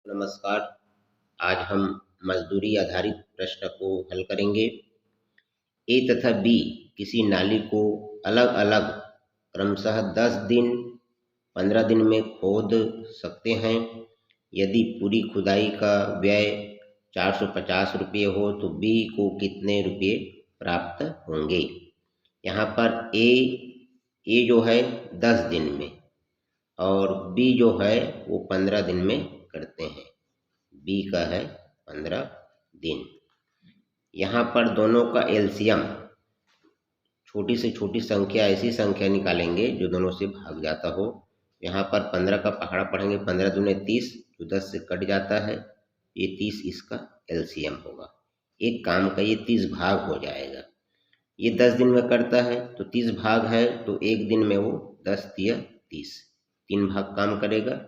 नमस्कार। आज हम मजदूरी आधारित प्रश्न को हल करेंगे। ए तथा बी किसी नाली को अलग अलग क्रमशः 10 दिन 15 दिन में खोद सकते हैं। यदि पूरी खुदाई का व्यय 450 रुपये हो तो बी को कितने रुपये प्राप्त होंगे। यहाँ पर ए जो है 10 दिन में और बी जो है वो 15 दिन में करते हैं। बी का है 15 दिन। यहाँ पर दोनों का एलसीएम, छोटी से छोटी संख्या ऐसी संख्या निकालेंगे जो दोनों से भाग जाता हो। यहाँ पर 15 का पहाड़ा पढ़ेंगे, 15 दूने 30 जो 10 से कट जाता है, ये 30 इसका एलसीएम होगा। एक काम का ये 30 भाग हो जाएगा। ये 10 दिन में करता है तो 30 भाग है तो एक दिन में वो 10 तिया 30 3 भाग काम करेगा,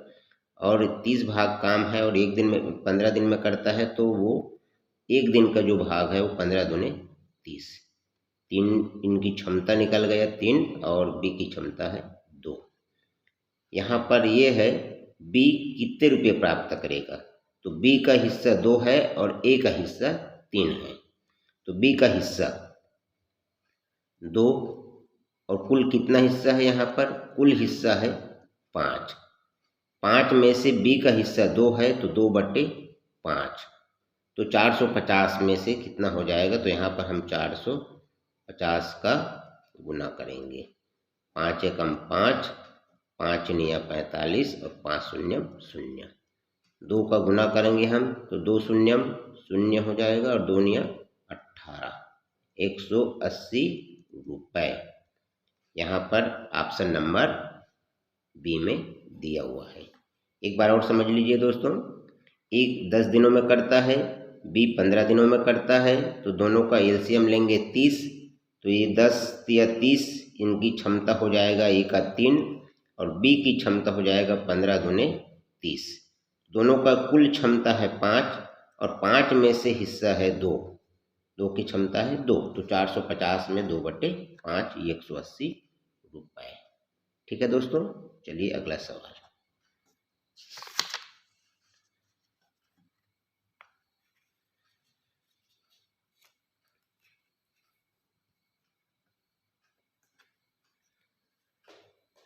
और 30 भाग काम है और एक दिन में 15 दिन में करता है तो वो एक दिन का जो भाग है वो 15 दूने 30। 3 इनकी क्षमता निकल गया 3 और बी की क्षमता है 2। यहाँ पर ये है बी कितने रुपये प्राप्त करेगा, तो बी का हिस्सा 2 है और ए का हिस्सा 3 है। तो बी का हिस्सा 2 और कुल कितना हिस्सा है, यहाँ पर कुल हिस्सा है 5। 5 में से बी का हिस्सा 2 है तो 2/5, तो 450 में से कितना हो जाएगा, तो यहाँ पर हम 450 का गुना करेंगे। 5 एकम 5, 5 निया 45 और 5 शून्यम 0। 2 का गुना करेंगे हम तो 2 शून्यम 0 हो जाएगा और 2 निया 18, 180 रुपये। यहाँ पर ऑप्शन नंबर बी में दिया हुआ है। एक बार और समझ लीजिए दोस्तों, एक 10 दिनों में करता है, बी 15 दिनों में करता है, तो दोनों का एलसीएम लेंगे 30, तो ये 10 या 30 इनकी क्षमता हो जाएगा ए का 3 और बी की क्षमता हो जाएगा 15 दूने 30। दोनों का कुल क्षमता है 5 और 5 में से हिस्सा है 2 की क्षमता है 2, तो 450 में 2/5 180 रुपये। ठीक है दोस्तों, चलिए अगला सवाल।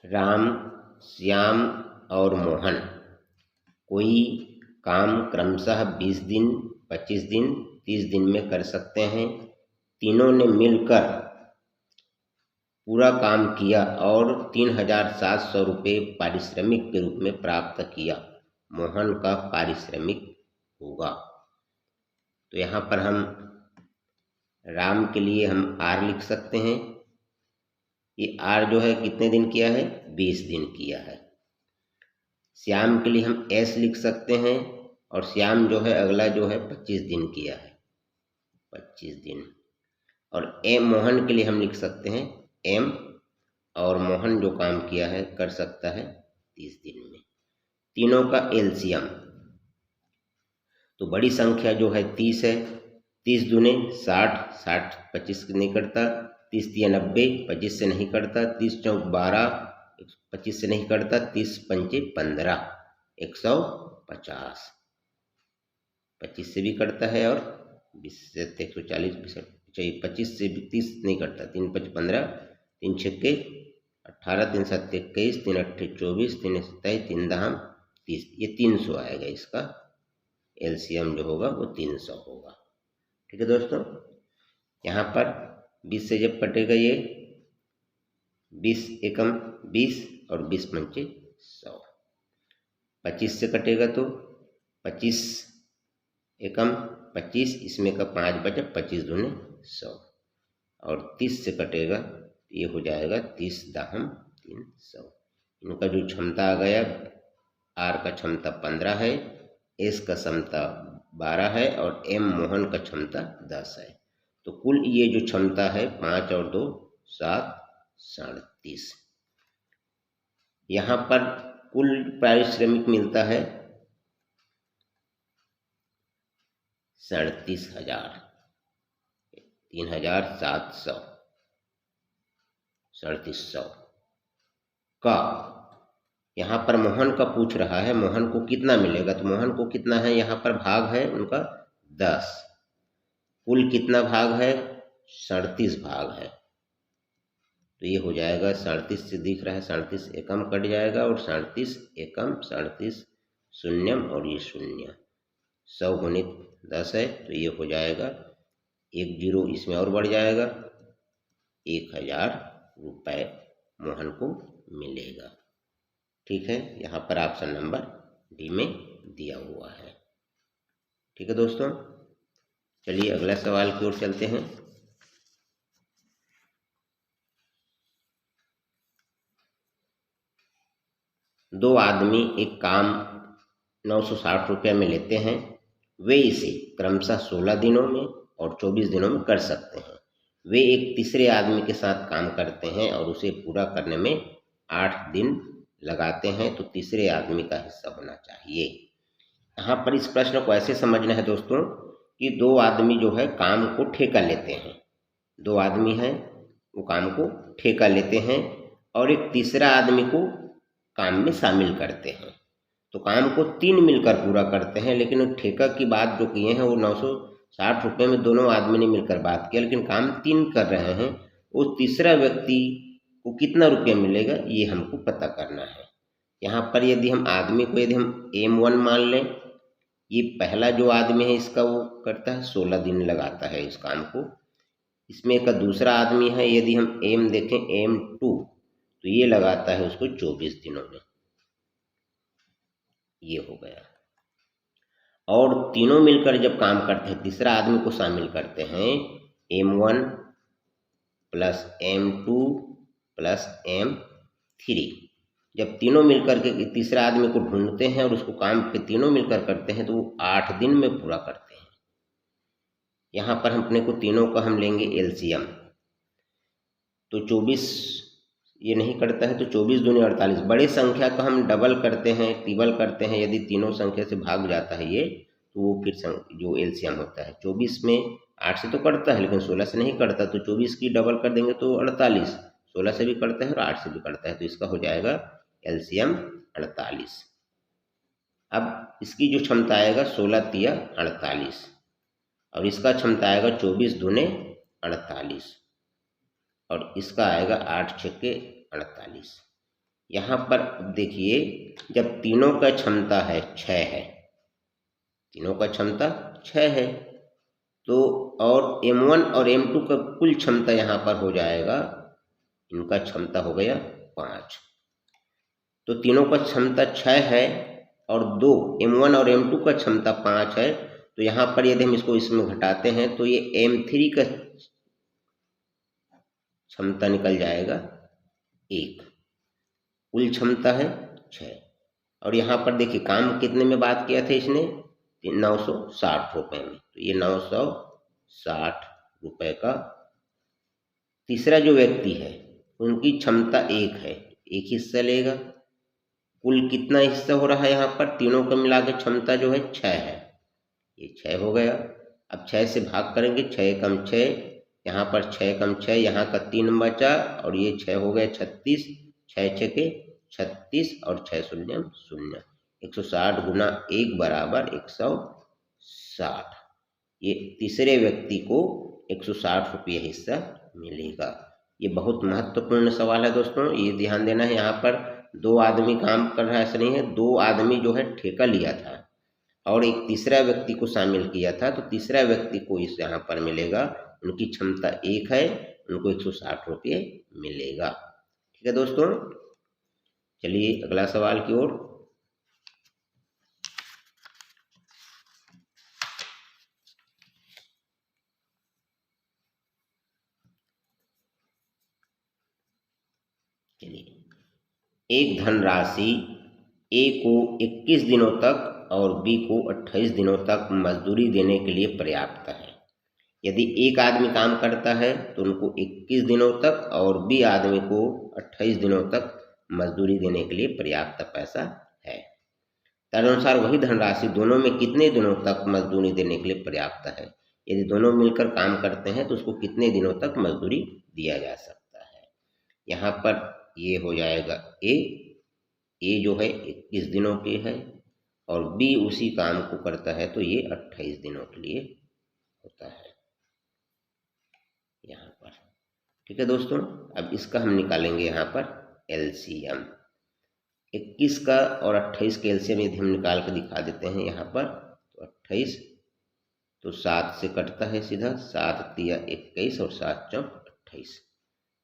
राम, श्याम और मोहन कोई काम क्रमशः 20 दिन 25 दिन 30 दिन में कर सकते हैं। तीनों ने मिलकर पूरा काम किया और 3700 रुपये पारिश्रमिक के रूप में प्राप्त किया। मोहन का पारिश्रमिक होगा। तो यहाँ पर हम राम के लिए हम आर लिख सकते हैं। ये आर जो है कितने दिन किया है, 20 दिन किया है। श्याम के लिए हम एस लिख सकते हैं और श्याम जो है अगला जो है 25 दिन किया है, 25 दिन। और एम मोहन के लिए हम लिख सकते हैं एम, और मोहन जो काम किया है कर सकता है 30 दिन में। तीनों का एलसीएम, तो बड़ी संख्या जो है 30 है। 30 दूने 60, 60 25 से नहीं करता, 30 तिया 90 25 से नहीं करता, 30 चौक 12 25 से नहीं करता, 30 पंचे 15 150, 25 से भी करता है और 20 से 140 चाहिए, 25 से भी 30 नहीं करता, 3 5 15, 3 छक्के 18, 3 7 21, 3 8 24, 3 27, 3 10 30, ये 300 आएगा। इसका एलसीएम जो होगा वो 300 होगा। ठीक है दोस्तों, यहाँ पर 20 से जब कटेगा ये 20 एकम 20 और 20 पंचे 100। 25 से कटेगा तो 25 एकम 25, इसमें का 5 बचा, 25 दूने 100, और 30 से कटेगा ये हो जाएगा 30 दाहम 300। इनका जो क्षमता आ गया, आर का क्षमता 15 है, एस का क्षमता 12 है और एम मोहन का क्षमता 10 है। तो कुल ये जो क्षमता है 5 और 2 7 37। यहाँ पर कुल पारिश्रमिक मिलता है 37,000, 3700 का यहाँ पर मोहन का पूछ रहा है, मोहन को कितना मिलेगा, तो मोहन को कितना है, यहाँ पर भाग है उनका 10, कुल कितना भाग है, 37 भाग है। तो ये हो जाएगा 37 से दिख रहा है, 37 एकम कट जाएगा और 37 एकम 37 शून्यम और ये शून्य, 100 गुणित 10 है तो ये हो जाएगा, एक जीरो इसमें और बढ़ जाएगा, 1000 रुपये मोहन को मिलेगा। ठीक है, यहाँ पर ऑप्शन नंबर डी में दिया हुआ है। ठीक है दोस्तों, चलिए अगला सवाल की ओर चलते हैं। दो आदमी एक काम 960 रुपये में लेते हैं, वे इसे क्रमशः 16 दिनों में और 24 दिनों में कर सकते हैं। वे एक तीसरे आदमी के साथ काम करते हैं और उसे पूरा करने में 8 दिन लगाते हैं, तो तीसरे आदमी का हिस्सा होना चाहिए। यहाँ पर इस प्रश्न को ऐसे समझना है दोस्तों कि दो आदमी जो है काम को ठेका लेते हैं, दो आदमी हैं वो काम को ठेका लेते हैं और एक तीसरा आदमी को काम में शामिल करते हैं। तो काम को 3 मिलकर पूरा करते हैं, लेकिन ठेका की बात जो किए हैं वो 960 रुपये में दोनों आदमी ने मिलकर बात किया, लेकिन काम 3 कर रहे हैं। वो तीसरा व्यक्ति को कितना रुपया मिलेगा ये हमको पता करना है। यहाँ पर यदि हम आदमी को यदि हम M1 मान लें, ये पहला जो आदमी है इसका वो करता है 16 दिन लगाता है इस काम को। इसमें का दूसरा आदमी है, यदि हम M देखें M2, तो ये लगाता है उसको 24 दिनों में, ये हो गया। और तीनों मिलकर जब काम करते हैं, तीसरा आदमी को शामिल करते हैं, M1 plus M2 plus M3, जब तीनों मिलकर के तीसरा आदमी को ढूंढते हैं और उसको काम पे तीनों मिलकर करते हैं तो वो 8 दिन में पूरा करते हैं। यहाँ पर हम अपने को तीनों का हम लेंगे एलसीएम, तो 24 ये नहीं करता है तो 24 दूनी 48, बड़े संख्या का हम डबल करते हैं, ट्रिपल करते हैं, यदि तीनों संख्या से भाग जाता है ये, तो वो फिर जो एलसीएम होता है 24 में 8 से तो कटता है लेकिन 16 से नहीं कटता, तो 24 की डबल कर देंगे तो 48, 16 से भी कटता है और 8 से भी कटता है, तो इसका हो जाएगा एलसीएम 48। अब इसकी जो क्षमता आएगा 16 तिया 48 और इसका क्षमता आएगा 24 दूने 48 और इसका आएगा 8 छक्के 48। यहाँ पर देखिए जब तीनों का क्षमता है 6 है, तीनों का क्षमता 6 है, तो और M1 और M2 का कुल क्षमता यहाँ पर हो जाएगा, इनका क्षमता हो गया 5, तो तीनों का क्षमता 6 है और 2 M1 और M2 का क्षमता 5 है, तो यहाँ पर यदि हम इसको इसमें घटाते हैं तो ये M3 का क्षमता निकल जाएगा 1, कुल क्षमता है 6। और यहाँ पर देखिए काम कितने में बात किया था इसने, 960 रुपये में, तो ये 960 रुपये का तीसरा जो व्यक्ति है उनकी क्षमता 1 है, 1 हिस्सा लेगा। कुल कितना हिस्सा हो रहा है यहाँ पर, तीनों का मिला के क्षमता जो है 6 है, ये 6 हो गया। अब 6 से भाग करेंगे, 6 कम 6, यहाँ पर 6 कम 6, यहाँ का 3 बचा और ये 6 हो गया 36, 6 6 के 36 और 6 शून्य शून्य, 160 गुना 1 बराबर 160। ये तीसरे व्यक्ति को 160 रुपये हिस्सा मिलेगा। ये बहुत महत्वपूर्ण सवाल है दोस्तों, ये ध्यान देना है। यहाँ पर 2 आदमी काम कर रहा है ऐसा नहीं है, 2 आदमी जो है ठेका लिया था और एक तीसरा व्यक्ति को शामिल किया था, तो तीसरा व्यक्ति को इस यहाँ पर मिलेगा, उनकी क्षमता 1 है, उनको 160 रुपये मिलेगा। ठीक है दोस्तों, चलिए अगला सवाल की ओर। चलिए, एक धनराशि ए को 21 दिनों तक और बी को 28 दिनों तक मजदूरी देने के लिए पर्याप्त है। यदि एक आदमी काम करता है तो उनको 21 दिनों तक और बी आदमी को 28 दिनों तक मजदूरी देने के लिए पर्याप्त पैसा है। तदनुसार वही धनराशि दोनों में कितने दिनों तक मजदूरी देने के लिए पर्याप्त है। यदि दोनों मिलकर काम करते हैं तो उसको कितने दिनों तक मजदूरी दिया जा सकता है। यहाँ पर ये हो जाएगा ए ए जो है 21 दिनों की है और बी उसी काम को करता है तो ये 28 दिनों के लिए होता है यहाँ पर। ठीक है दोस्तों, अब इसका हम निकालेंगे यहाँ पर एलसीएम। 21 का और 28 का एलसीएम यदि हम निकाल के दिखा देते हैं यहाँ पर, तो 28 तो 7 से कटता है सीधा, 7 तिया 21 और 7 चौक 28,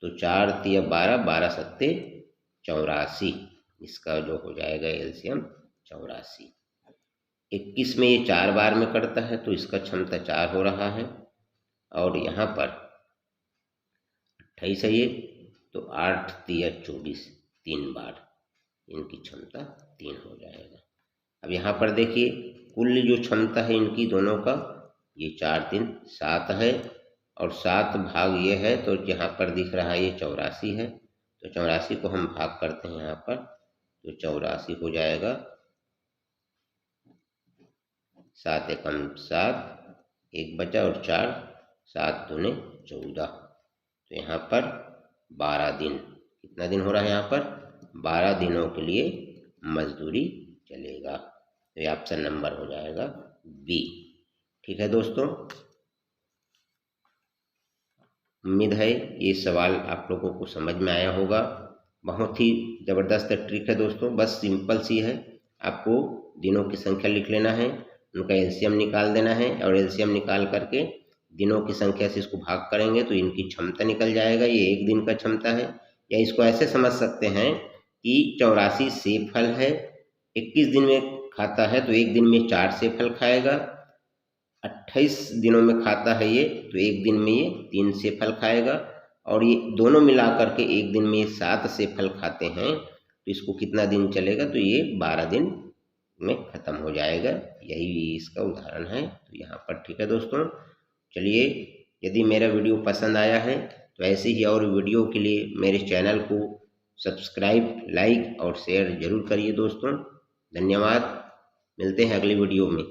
तो 4 तिया 12, 12 सत्ते 84, इसका जो हो जाएगा एलसीएम 84। 21 में ये 4 बार में कटता है तो इसका क्षमता 4 हो रहा है, और यहाँ पर 28 है ये, तो 8 तिया 24, 3 बार, इनकी क्षमता 3 हो जाएगा। अब यहाँ पर देखिए कुल जो क्षमता है इनकी दोनों का, ये 4 3 7 है और 7 भाग ये है, तो यहाँ पर दिख रहा है ये 84 है, तो 84 को हम भाग करते हैं यहाँ पर, तो 84 हो जाएगा, 7 एकम 7, 1 बचा और 4, 7 दूने 14, तो यहाँ पर 12 दिन, कितना दिन हो रहा है यहाँ पर, 12 दिनों के लिए मजदूरी चलेगा, तो ये ऑप्शन नंबर हो जाएगा बी। ठीक है दोस्तों, उम्मीद है ये सवाल आप लोगों को समझ में आया होगा। बहुत ही ज़बरदस्त ट्रिक है दोस्तों, बस सिंपल सी है, आपको दिनों की संख्या लिख लेना है, उनका एलसीएम निकाल देना है और एलसीएम निकाल करके दिनों की संख्या से इसको भाग करेंगे तो इनकी क्षमता निकल जाएगा, ये एक दिन का क्षमता है। या इसको ऐसे समझ सकते हैं कि 84 सेब फल है, 21 दिन में खाता है तो एक दिन में 4 सेब फल खाएगा, 28 दिनों में खाता है ये तो एक दिन में ये 3 सेब फल खाएगा, और ये दोनों मिला करके एक दिन में 7 सेब फल खाते हैं, तो इसको कितना दिन चलेगा, तो ये 12 दिन में ख़त्म हो जाएगा। यही इसका उदाहरण है, तो यहाँ पर। ठीक है दोस्तों, चलिए, यदि मेरा वीडियो पसंद आया है तो ऐसे ही और वीडियो के लिए मेरे चैनल को सब्सक्राइब, लाइक और शेयर जरूर करिए दोस्तों। धन्यवाद, मिलते हैं अगली वीडियो में।